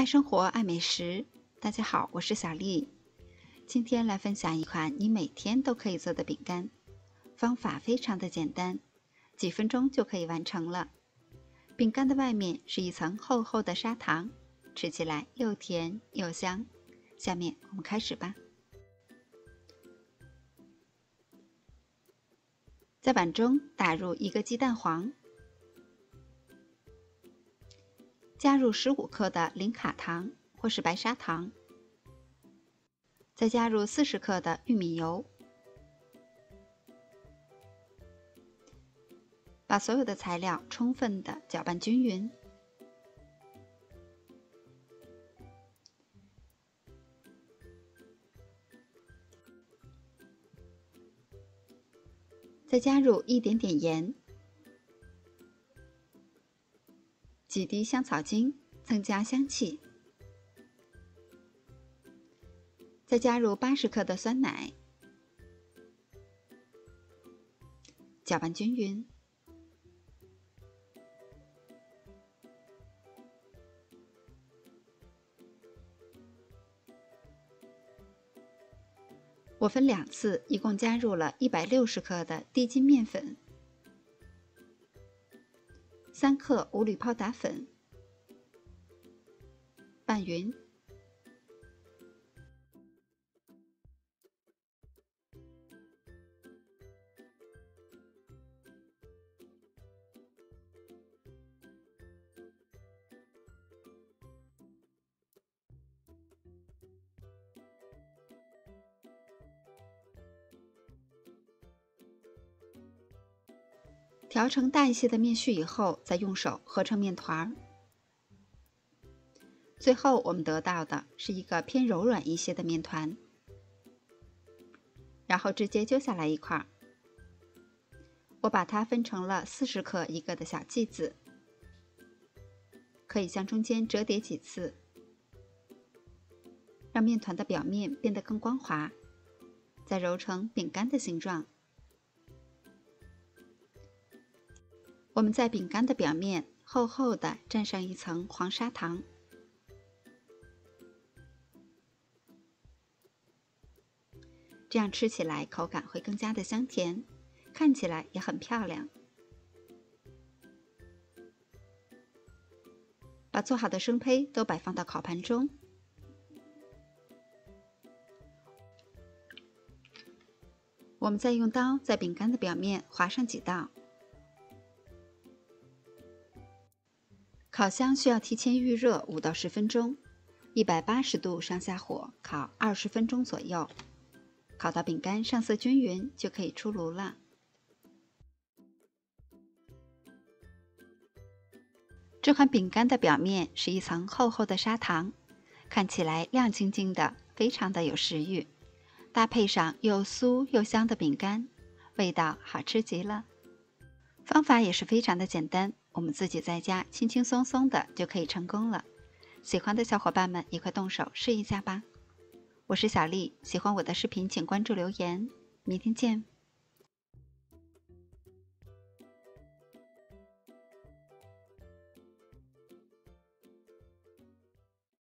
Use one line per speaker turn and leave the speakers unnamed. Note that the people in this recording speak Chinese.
爱生活，爱美食。大家好，我是小丽。今天来分享一款你每天都可以做的饼干，方法非常的简单，几分钟就可以完成了。饼干的外面是一层厚厚的砂糖，吃起来又甜又香。下面我们开始吧。在碗中打入1个鸡蛋黄，加入15克的零卡糖或是白砂糖，再加入40克的玉米油，把所有的材料充分的搅拌均匀。再加入一点点盐，几滴香草精，增加香气。再加入80克的酸奶，搅拌均匀。我分2次，一共加入了160克的低筋面粉，3克无铝泡打粉，拌匀。调成大一些的面絮以后，再用手合成面团。最后我们得到的是一个偏柔软一些的面团，然后直接揪下来一块。我把它分成了40克一个的小剂子，可以向中间折叠几次，让面团的表面变得更光滑，再揉成饼干的形状。我们在饼干的表面厚厚地蘸上一层黄砂糖，这样吃起来口感会更加的香甜，看起来也很漂亮。把做好的生胚都摆放到烤盘中，我们再用刀在饼干的表面划上几道。烤箱需要提前预热5到10分钟，180度上下火烤20分钟左右，烤到饼干上色均匀就可以出炉了。这款饼干的表面是一层厚厚的砂糖，看起来亮晶晶的，非常的有食欲，搭配上又酥又香的饼干，味道好吃极了。方法也是非常的简单，我们自己在家轻轻松松的就可以成功了。喜欢的小伙伴们也快动手试一下吧。我是小丽，喜欢我的视频请关注留言，明天见。